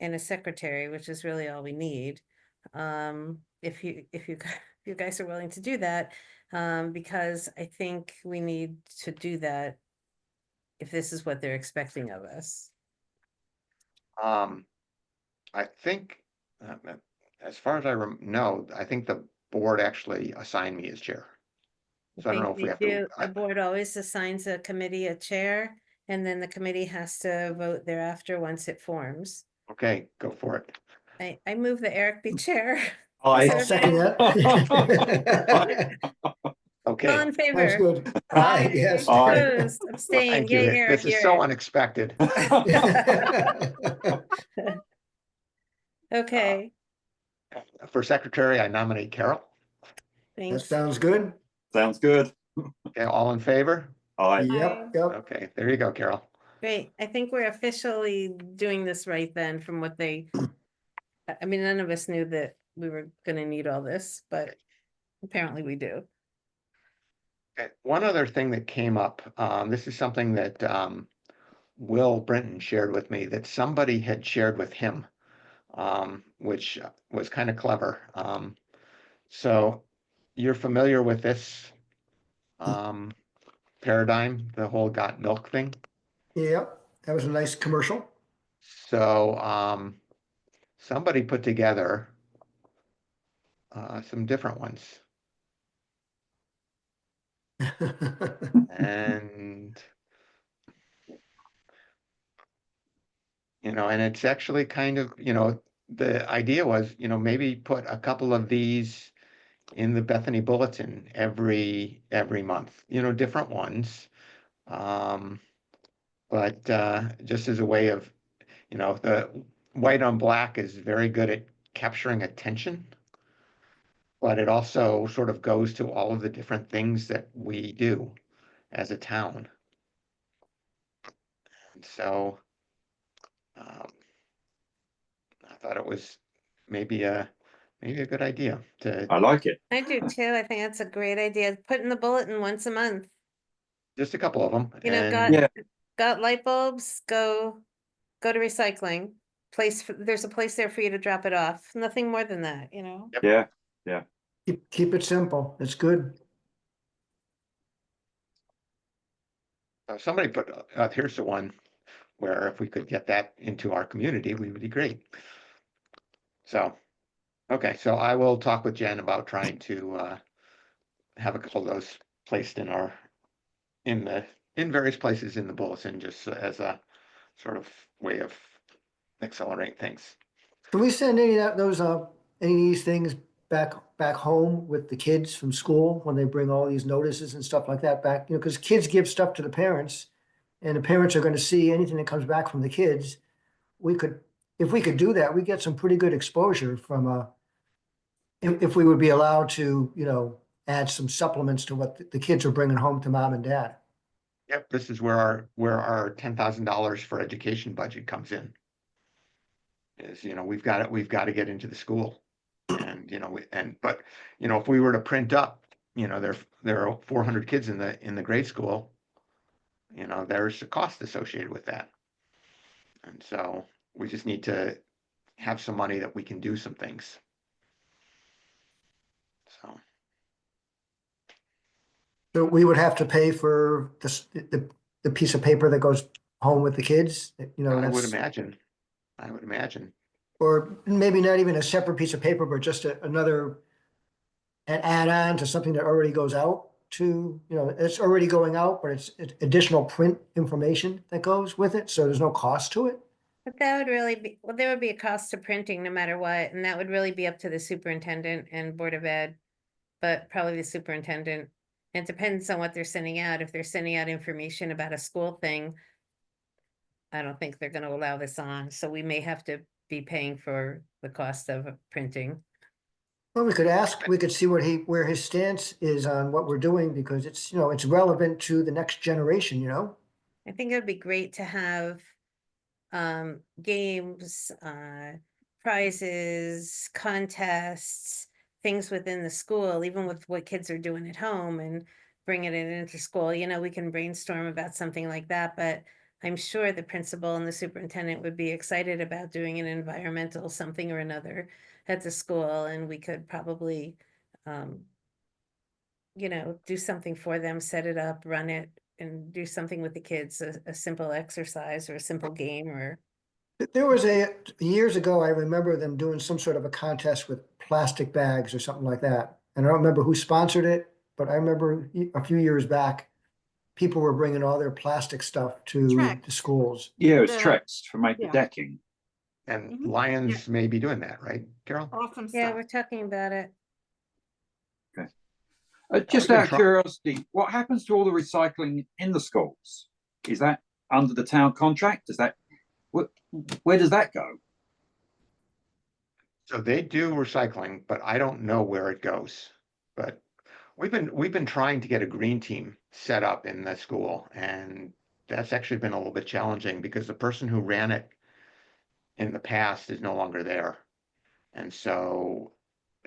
and a secretary, which is really all we need. If you guys are willing to do that, because I think we need to do that if this is what they're expecting of us. I think, as far as I know, I think the board actually assigned me as chair. So I don't know if we have to. The board always assigns a committee a chair, and then the committee has to vote thereafter once it forms. Okay, go for it. I move that Eric be chair. I I'll second that. All Okay. in That's favor? good. Aye, yes. Aye. Opposed, Well, abstained, thank you. yay, Eric, This is you're so it. unexpected. Okay, For secretary, I nominate Carol. That thanks. sounds good. Sounds good. Okay, all in favor? Aye. Yep, yep. Okay, there you go, Carol. Great, I think we're officially doing this right then from what they, I mean, none of us knew that we were gonna need all this, but apparently we do. Okay, one other thing that came up, this is something that Will Brinton shared with me that somebody had shared with him, which was kind of clever. So you're familiar with this paradigm, the whole got milk thing? Yep, that was a nice commercial. So somebody put together some different ones. And and it's actually kind of, the idea was, maybe put a couple of these in the Bethany Bulletin every month, different ones. Um, but just as a way of, the white on black is very good at capturing attention, but it also sort of goes to all of the different things that we do as a town. And so um, I thought it was maybe a good idea to I like it. I do too. I think that's a great idea. Put in the bulletin once a month. just a couple of them. You know, And Yeah. got light bulbs, go to recycling. There's a place there for you to drop it off. Nothing more than that, you know? Yeah. Keep it simple. It's good. somebody put, here's the one where if we could get that into our community, we would be great. So, okay, so I will talk with Jen about trying to have a couple of those placed in various places in the bulletin, just as a sort of way of accelerating things. Can we send any of any of these things back home with the kids from school when they bring all these notices and stuff like that back? Because kids give stuff to the parents, and the parents are going to see anything that comes back from the kids. If we could do that, we get some pretty good exposure from if we would be allowed to, add some supplements to what the kids are bringing home to mom and dad. Yep, this is where our $10,000 for education budget comes in. Is, we've got to get into the school. And, but, if we were to print up, there are 400 kids in the grade school, there's a cost associated with that. And so we just need to have some money that we can do some things. So, So we would have to pay for the piece of paper that goes home with the kids, I would imagine. or maybe not even a separate piece of paper, but just another an add-on to something that already goes out to, it's already going out, but it's additional print information that goes with it, so there's no cost to it. But that would really be, well, there would be a cost to printing no matter what, and that would really be up to the superintendent and Board of Ed. But probably the superintendent. It depends on what they're sending out. If they're sending out information about a school thing, I don't think they're gonna allow this on, so we may have to be paying for the cost of printing. Well, we could see where his stance is on what we're doing, because it's relevant to the next generation, I think it would be great to have games, prizes, contests, things within the school, even with what kids are doing at home and bringing it into school. We can brainstorm about something like that, but I'm sure the principal and the superintendent would be excited about doing an environmental something or another at the school, and we could probably, do something for them, set it up, run it, and do something with the kids, a simple exercise or a simple game or. There was years ago, I remember them doing some sort of a contest with plastic bags or something like that. And I don't remember who sponsored it, but I remember a few years back, people were bringing all their plastic stuff to Trex. the schools. Yeah, it's The- Trex to make the yeah. decking. And Mhm. Lions may be doing that, right, Carol? Awesome Yeah, stuff. we're talking about it. Just we can out of curiosity, what happens to all the recycling in the schools? Is that under the town contract? Where does that go? So they do recycling, but I don't know where it goes. But we've been trying to get a green team set up in the school, and that's actually been a little bit challenging because the person who ran it in the past is no longer there. And so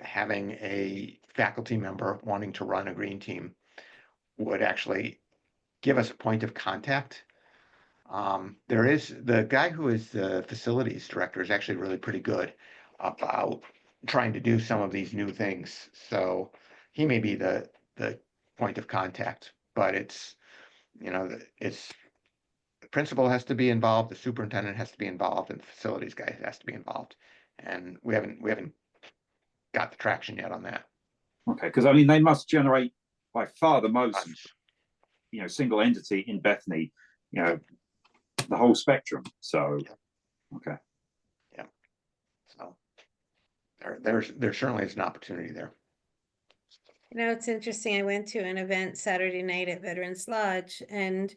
having a faculty member wanting to run a green team would actually give us a point of contact. There is the guy who is the facilities director is actually really pretty good about trying to do some of these new things. So he may be the point of contact, but it's the principal has to be involved, the superintendent has to be involved, and the facilities guy has to be involved. And we haven't got the traction yet on that. Okay, because I mean they must generate by far the most, Us. single entity in Bethany, the whole spectrum. So, okay. So there certainly is an opportunity there. You know, it's interesting. I went to an event Saturday night at Veterans Lodge and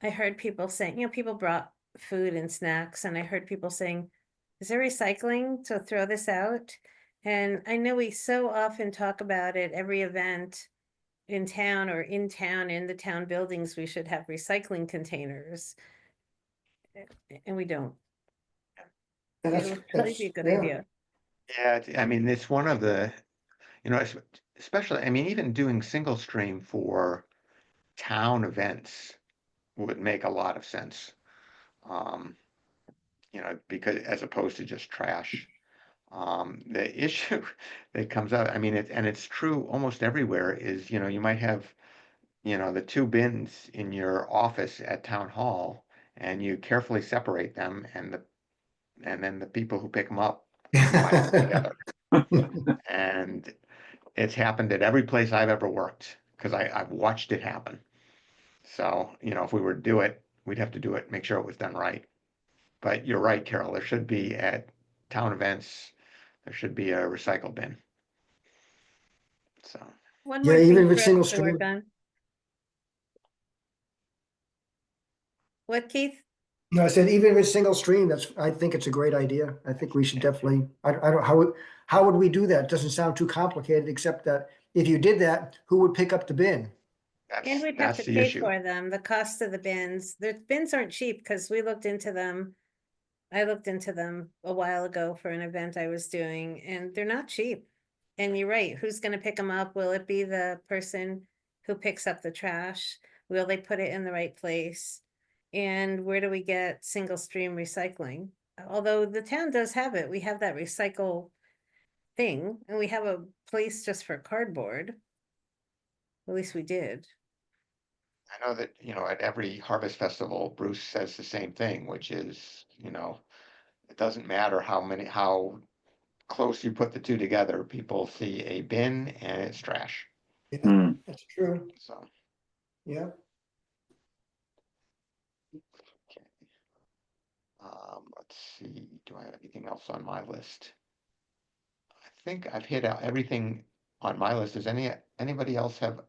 I heard people saying, you know, people brought food and snacks, and I heard people saying, is there recycling to throw this out? And I know we so often talk about it every event in town or in town, in the town buildings, we should have recycling containers. And we don't. And It would probably be a good idea. Yeah, I mean, it's one of the, you know, especially, I mean, even doing single stream for town events would make a lot of sense. Um, you know, because as opposed to just trash. The issue that comes out, I mean, and it's true almost everywhere, is, you know, you might have, you know, the two bins in your office at town hall, and you carefully separate them, and then the people who pick them up combine them together. And it's happened at every place I've ever worked because I've watched it happen. So, you know, if we were to do it, we'd have to do it, make sure it was done right. But you're right, Carol, there should be at town events, there should be a recycle bin. So, One Yeah, more even thing with for us single to work stream. on. What, Keith? No, I said even with single stream, I think it's a great idea. I think we should definitely, I don't, how would we do that? It doesn't sound too complicated, except that if you did that, who would pick up the bin? And we'd have that's to the pay issue. for them, the cost of the bins. The bins aren't cheap because we looked into them. I looked into them a while ago for an event I was doing, and they're not cheap. And you're right, who's gonna pick them up? Will it be the person who picks up the trash? Will they put it in the right place? And where do we get single stream recycling? Although the town does have it, we have that recycle thing, and we have a place just for cardboard. At least we did. I know that, you know, at every harvest festival, Bruce says the same thing, which is, you know, it doesn't matter how close you put the two together, people see a bin and it's trash. Yeah, Hmm. that's true. So, Yeah. okay. Let's see, do I have anything else on my list? I think I've hit out everything on my list. Does anybody else have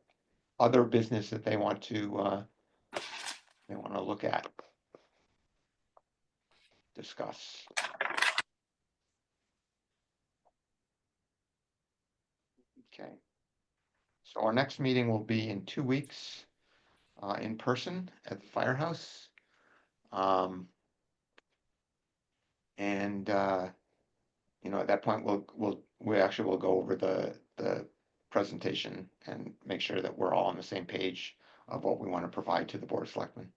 other business that they want to look at, discuss? Okay. So our next meeting will be in 2 weeks, in person at the firehouse. And you know, at that point, we actually will go over the presentation and make sure that we're all on the same page of what we want to provide to the Board of Selectmen.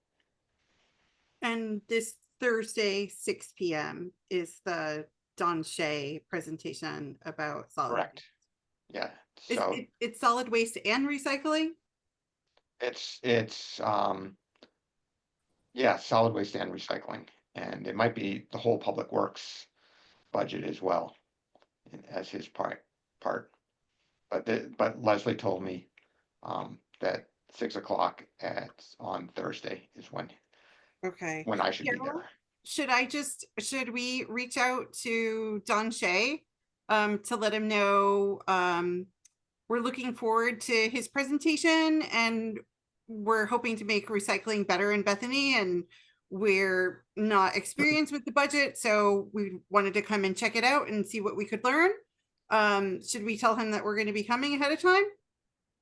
And this Thursday, 6 p.m. is the Don Shea presentation about solid Correct. Yeah. waste. So It's solid waste and recycling? it's yeah, solid waste and recycling, and it might be the whole public works budget as well as his part. But Leslie told me that 6 o'clock on Thursday is Okay. when I should be Carol, there. should we reach out to Don Shea to let him know we're looking forward to his presentation and we're hoping to make recycling better in Bethany, and we're not experienced with the budget, so we wanted to come and check it out and see what we could learn. Should we tell him that we're going to be coming ahead of time?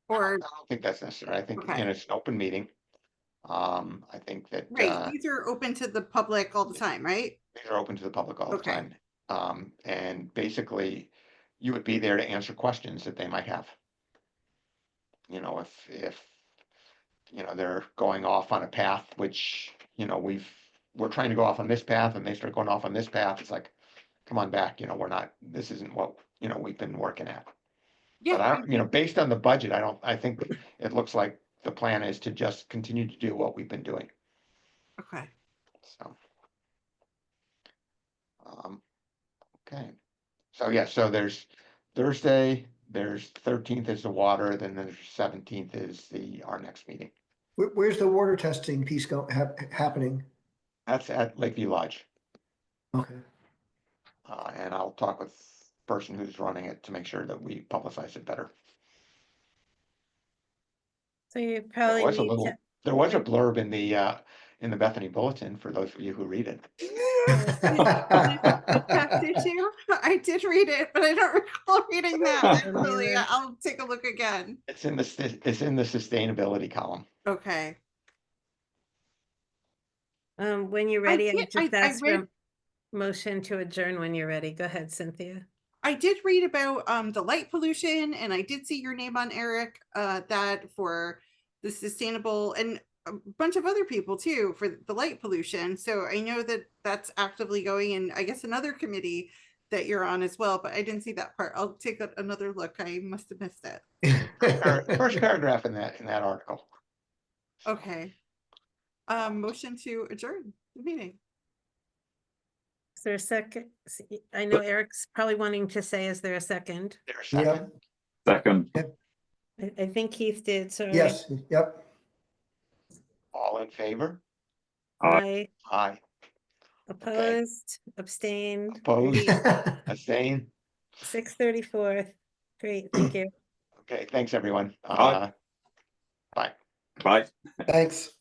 Or I don't think that's necessary. I think, Okay. and it's an open meeting. I think that right, these are open to the public all the time, right? these are open to the public all the Okay. time. And basically, you would be there to answer questions that they might have. You know, if you know they're going off on a path, which, you know, we're trying to go off on this path, and they start going off on this path. It's like, come on back. You know, this isn't what, you know, we've been working at. But Yeah. you know, based on the budget, I think it looks like the plan is to just continue to do what we've been doing. Okay. So, okay. So yeah, so there's Thursday, there's 13th is the water, then there's 17th is our next meeting. Where's the water testing piece happening? That's at Lakeview Lodge. Okay. And I'll talk with person who's running it to make sure that we publicize it better. So you There probably was a need little, to, there was a blurb in the Bethany Bulletin for those of you who read it. Did you? I did read it, but I don't recall reading that. don't Actually, either. I'll take a look again. It's in the sustainability column. Okay. when you're ready, I did- just I ask for read- a motion to adjourn when you're ready. Go ahead, Cynthia. I did read about the light pollution, and I did see your name on Eric that for the sustainable, and a bunch of other people too for the light pollution. So I know that that's actively going, and I guess another committee that you're on as well, but I didn't see that part. I'll take another look. I must have missed it. First paragraph in that article. Okay. Motion to adjourn the meeting. Is there a second? I know Eric's probably wanting to say, is there a second? There's a Yep. second. Second. I think Keith did, sorry. Yes, yep. All in favor? Aye. Aye. Opposed, abstained. Opposed? Great. Abstain? 6:34. Great, thank you. Okay, thanks, everyone. Aye. Bye. Bye. Thanks.